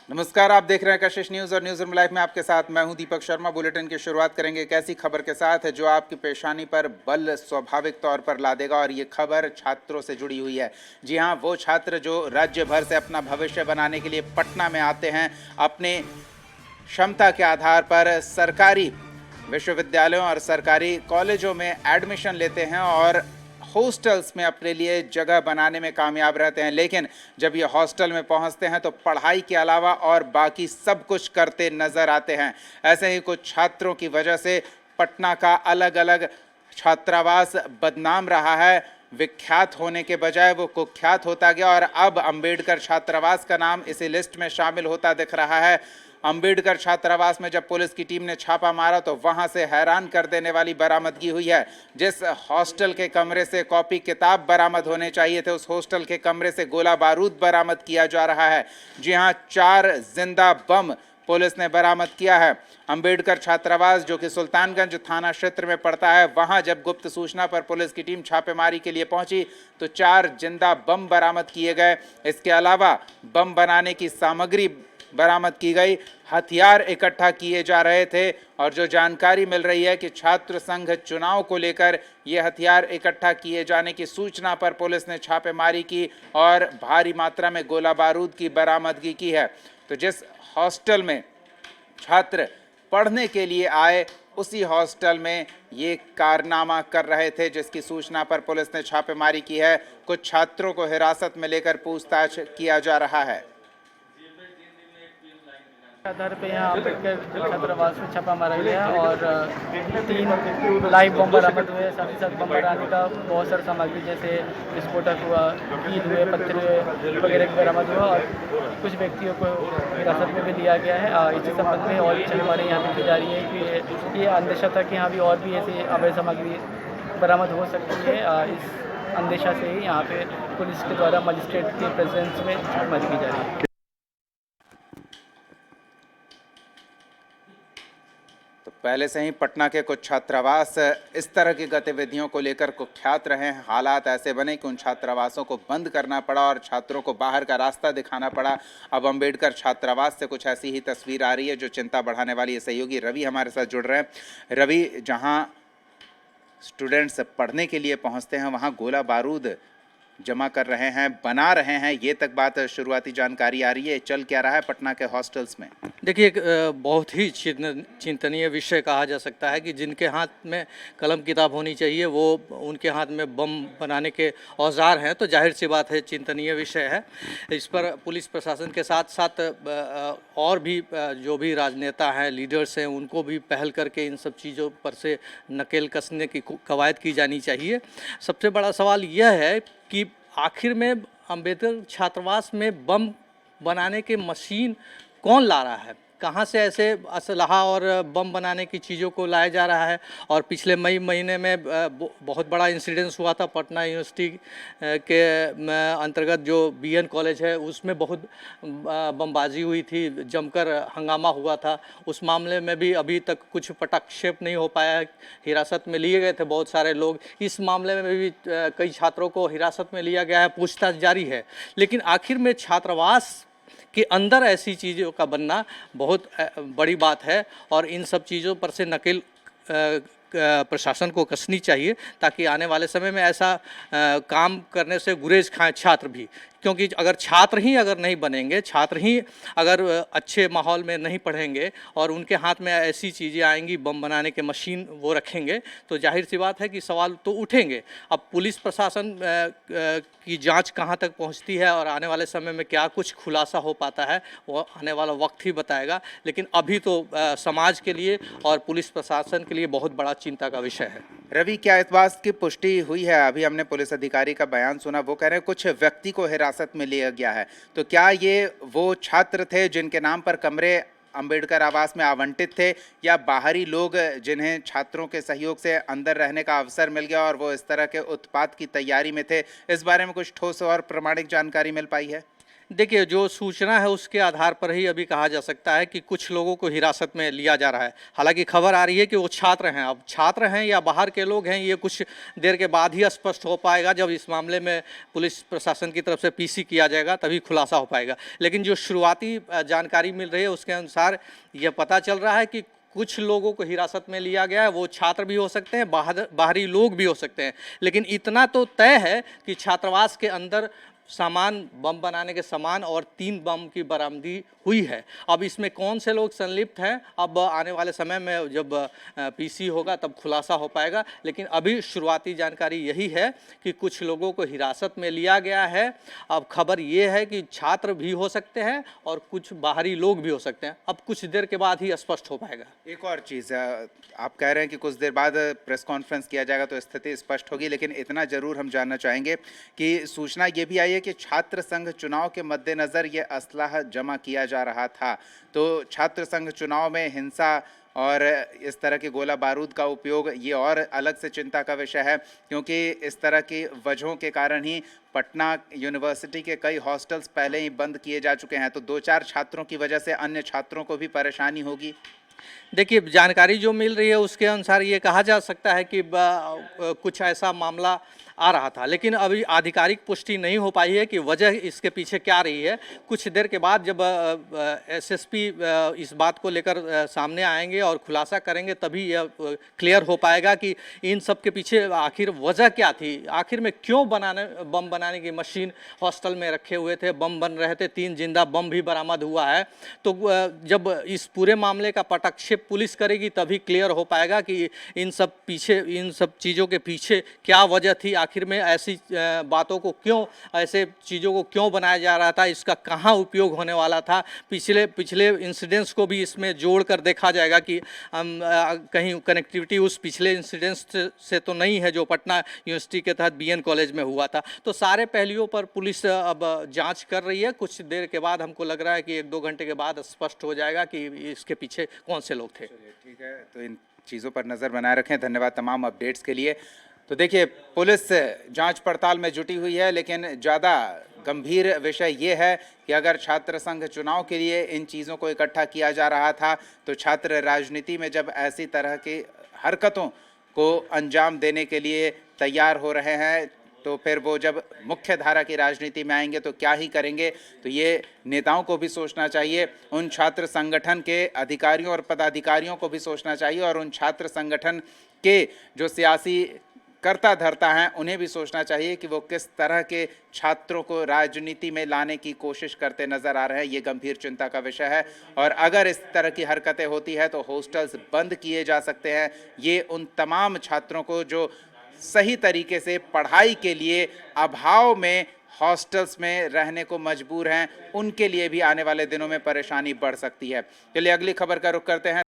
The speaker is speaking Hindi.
नमस्कार, आप देख रहे हैं कशिश न्यूज़ और न्यूज़ लाइव में आपके साथ मैं हूं दीपक शर्मा। बुलेटिन की शुरुआत करेंगे एक ऐसी खबर के साथ जो आपकी पेशानी पर बल स्वाभाविक तौर पर ला देगा, और ये खबर छात्रों से जुड़ी हुई है। जी हां, वो छात्र जो राज्य भर से अपना भविष्य बनाने के लिए पटना में आते हैं, अपने क्षमता के आधार पर सरकारी विश्वविद्यालयों और सरकारी कॉलेजों में एडमिशन लेते हैं और हॉस्टल्स में अपने लिए जगह बनाने में कामयाब रहते हैं। लेकिन जब ये हॉस्टल में पहुंचते हैं तो पढ़ाई के अलावा और बाकी सब कुछ करते नजर आते हैं। ऐसे ही कुछ छात्रों की वजह से पटना का अलग अलग छात्रावास बदनाम रहा है। विख्यात होने के बजाय वो कुख्यात होता गया और अब अंबेडकर छात्रावास का नाम इसी लिस्ट में शामिल होता दिख रहा है। अंबेडकर छात्रावास में जब पुलिस की टीम ने छापा मारा तो वहां से हैरान कर देने वाली बरामदगी हुई है। जिस हॉस्टल के कमरे से कॉपी किताब बरामद होने चाहिए थे, उस हॉस्टल के कमरे से गोला बारूद बरामद किया जा रहा है। जी हां, 4 जिंदा बम पुलिस ने बरामद किया है। अंबेडकर छात्रावास जो कि सुल्तानगंज थाना क्षेत्र में पड़ता है, वहां जब गुप्त सूचना पर पुलिस की टीम छापेमारी के लिए पहुंची तो 4 जिंदा बम बरामद किए गए। इसके अलावा बम बनाने की सामग्री बरामद की गई, हथियार इकट्ठा किए जा रहे थे, और जो जानकारी मिल रही है कि छात्र संघ चुनाव को लेकर ये हथियार इकट्ठा किए जाने की सूचना पर पुलिस ने छापेमारी की और भारी मात्रा में गोला बारूद की बरामदगी की है। तो जिस हॉस्टल में छात्र पढ़ने के लिए आए, उसी हॉस्टल में ये कारनामा कर रहे थे, जिसकी सूचना पर पुलिस ने छापेमारी की है। कुछ छात्रों को हिरासत में लेकर पूछताछ किया जा रहा है। आधार पे यहाँ अम्बेडकर छात्रावास में छापा मारा गया और 3 लाइव बम बरामद हुए। साथ ही साथ बम बनाने का बहुत सारा सामग्री जैसे विस्फोटक हुआ, कील हुए, पत्थर हुए वगैरह की बरामद हुआ और कुछ व्यक्तियों को हिरासत में भी लिया गया है। इसी संबंध में और छापेमारी यहाँ पे की जा रही है कि ये अंदेशा था कि यहाँ भी और भी ऐसी अवैध सामग्री बरामद हो सकती है। इस अंदेशा से ही यहाँ पे पुलिस के द्वारा मजिस्ट्रेट के प्रेजेंस में छापेमारी की जा रही है। तो पहले से ही पटना के कुछ छात्रावास इस तरह की गतिविधियों को लेकर कुख्यात रहे हैं। हालात ऐसे बने कि उन छात्रावासों को बंद करना पड़ा और छात्रों को बाहर का रास्ता दिखाना पड़ा। अब अंबेडकर छात्रावास से कुछ ऐसी ही तस्वीर आ रही है जो चिंता बढ़ाने वाली है। सहयोगी रवि हमारे साथ जुड़ रहे हैं। रवि, जहां स्टूडेंट्स पढ़ने के लिए पहुंचते हैं वहां गोला बारूद जमा कर रहे हैं, बना रहे हैं, ये तक बात शुरुआती जानकारी आ रही है। चल क्या रहा है पटना के हॉस्टल्स में? देखिए, एक बहुत ही चिंतनीय विषय कहा जा सकता है कि जिनके हाथ में कलम किताब होनी चाहिए वो उनके हाथ में बम बनाने के औजार हैं, तो जाहिर सी बात है चिंतनीय विषय है। इस पर पुलिस प्रशासन के साथ साथ और भी जो भी राजनेता हैं, लीडर्स हैं, उनको भी पहल करके इन सब चीज़ों पर से नकेल कसने की कवायद की जानी चाहिए। सबसे बड़ा सवाल यह है कि आखिर में अंबेडकर छात्रावास में बम बनाने के मशीन कौन ला रहा है, कहाँ से ऐसे असलहा और बम बनाने की चीज़ों को लाया जा रहा है। और पिछले मई महीने में बहुत बड़ा इंसिडेंस हुआ था पटना यूनिवर्सिटी के अंतर्गत जो बीएन कॉलेज है, उसमें बहुत बमबाजी हुई थी, जमकर हंगामा हुआ था। उस मामले में भी अभी तक कुछ पटाक्षेप नहीं हो पाया है। हिरासत में लिए गए थे बहुत सारे लोग। इस मामले में भी कई छात्रों को हिरासत में लिया गया है, पूछताछ जारी है। लेकिन आखिर में छात्रावास कि अंदर ऐसी चीज़ों का बनना बहुत बड़ी बात है और इन सब चीज़ों पर से नकेल प्रशासन को कसनी चाहिए, ताकि आने वाले समय में ऐसा काम करने से गुरेज खाएं छात्र भी। क्योंकि अगर छात्र ही अगर नहीं बनेंगे, छात्र ही अगर अच्छे माहौल में नहीं पढ़ेंगे और उनके हाथ में ऐसी चीज़ें आएंगी, बम बनाने के मशीन वो रखेंगे, तो जाहिर सी बात है कि सवाल तो उठेंगे। अब पुलिस प्रशासन की जांच कहां तक पहुंचती है और आने वाले समय में क्या कुछ खुलासा हो पाता है, वो आने वाला वक्त ही बताएगा। लेकिन अभी तो समाज के लिए और पुलिस प्रशासन के लिए बहुत बड़ा चिंता का विषय है। रवि, क्या इस बात की पुष्टि हुई है? अभी हमने पुलिस अधिकारी का बयान सुना, वो कह रहे हैं कुछ व्यक्ति को हिरासत में लिया गया है। तो क्या ये वो छात्र थे जिनके नाम पर कमरे अंबेडकर आवास में आवंटित थे, या बाहरी लोग जिन्हें छात्रों के सहयोग से अंदर रहने का अवसर मिल गया और वो इस तरह के उत्पात की तैयारी में थे? इस बारे में कुछ ठोस और प्रमाणिक जानकारी मिल पाई है? देखिए, जो सूचना है उसके आधार पर ही अभी कहा जा सकता है कि कुछ लोगों को हिरासत में लिया जा रहा है। हालांकि खबर आ रही है कि वो छात्र हैं। अब छात्र हैं या बाहर के लोग हैं, ये कुछ देर के बाद ही स्पष्ट हो पाएगा। जब इस मामले में पुलिस प्रशासन की तरफ से पीसी किया जाएगा तभी खुलासा हो पाएगा। लेकिन जो शुरुआती जानकारी मिल रही है उसके अनुसार यह पता चल रहा है कि कुछ लोगों को हिरासत में लिया गया है। वो छात्र भी हो सकते हैं, बाहरी लोग भी हो सकते हैं। लेकिन इतना तो तय है कि छात्रावास के अंदर सामान, बम बनाने के सामान और 3 बम की बरामदी हुई है। अब इसमें कौन से लोग संलिप्त हैं, अब आने वाले समय में जब पीसी होगा तब खुलासा हो पाएगा। लेकिन अभी शुरुआती जानकारी यही है कि कुछ लोगों को हिरासत में लिया गया है। अब खबर ये है कि छात्र भी हो सकते हैं और कुछ बाहरी लोग भी हो सकते हैं। अब कुछ देर के बाद ही स्पष्ट हो पाएगा। एक और चीज़, आप कह रहे हैं कि कुछ देर बाद प्रेस कॉन्फ्रेंस किया जाएगा तो स्थिति स्पष्ट होगी, लेकिन इतना जरूर हम जानना चाहेंगे कि सूचना ये भी आई है कि छात्र संघ चुनाव के मद्देनज़र ये असलाह जमा किया जा रहा था। तो छात्र संघ चुनाव में हिंसा और इस तरह के गोला बारूद का उपयोग ये और अलग से चिंता का विषय है, क्योंकि इस तरह की वजहों के कारण ही पटना यूनिवर्सिटी के कई हॉस्टल्स पहले ही बंद किए जा चुके हैं। तो 2-4 छात्रों की वजह से अन्य छात्रों को भी परेशानी होगी। देखिए, जानकारी जो मिल रही है उसके अनुसार ये कहा जा सकता है कि कुछ ऐसा मामला आ रहा था, लेकिन अभी आधिकारिक पुष्टि नहीं हो पाई है कि वजह इसके पीछे क्या रही है। कुछ देर के बाद जब एसएसपी इस बात को लेकर सामने आएंगे और खुलासा करेंगे तभी यह क्लियर हो पाएगा कि इन सब के पीछे आखिर वजह क्या थी। आखिर में क्यों बम बनाने की मशीन हॉस्टल में रखे हुए थे, बम बन रहे थे, 3 जिंदा बम भी बरामद हुआ है। तो जब इस पूरे मामले का पटाक्षेप पुलिस करेगी तभी क्लियर हो पाएगा कि इन सब चीज़ों के पीछे क्या वजह थी। आखिर में ऐसी बातों को क्यों, ऐसे चीज़ों को क्यों बनाया जा रहा था, इसका कहाँ उपयोग होने वाला था। पिछले इंसिडेंट्स को भी इसमें जोड़कर देखा जाएगा कि कहीं कनेक्टिविटी उस पिछले इंसिडेंट्स से तो नहीं है जो पटना यूनिवर्सिटी के तहत बीएन कॉलेज में हुआ था। तो सारे पहलुओं पर पुलिस अब जांच कर रही है। कुछ देर के बाद हमको लग रहा है कि 1-2 घंटे के बाद स्पष्ट हो जाएगा कि इसके पीछे कौन से लोग थे। ठीक है, तो इन चीज़ों पर नज़र बनाए रखें। धन्यवाद तमाम अपडेट्स के लिए। तो देखिए, पुलिस जांच पड़ताल में जुटी हुई है, लेकिन ज़्यादा गंभीर विषय ये है कि अगर छात्र संघ चुनाव के लिए इन चीज़ों को इकट्ठा किया जा रहा था, तो छात्र राजनीति में जब ऐसी तरह की हरकतों को अंजाम देने के लिए तैयार हो रहे हैं, तो फिर वो जब मुख्य धारा की राजनीति में आएंगे तो क्या ही करेंगे। तो ये नेताओं को भी सोचना चाहिए, उन छात्र संगठन के अधिकारियों और पदाधिकारियों को भी सोचना चाहिए, और उन छात्र संगठन के जो सियासी कर्ता धर्ता हैं उन्हें भी सोचना चाहिए कि वो किस तरह के छात्रों को राजनीति में लाने की कोशिश करते नजर आ रहे हैं। ये गंभीर चिंता का विषय है, और अगर इस तरह की हरकतें होती है तो हॉस्टल्स बंद किए जा सकते हैं। ये उन तमाम छात्रों को जो सही तरीके से पढ़ाई के लिए अभाव में हॉस्टल्स में रहने को मजबूर हैं, उनके लिए भी आने वाले दिनों में परेशानी बढ़ सकती है। चलिए अगली खबर का रुख करते हैं।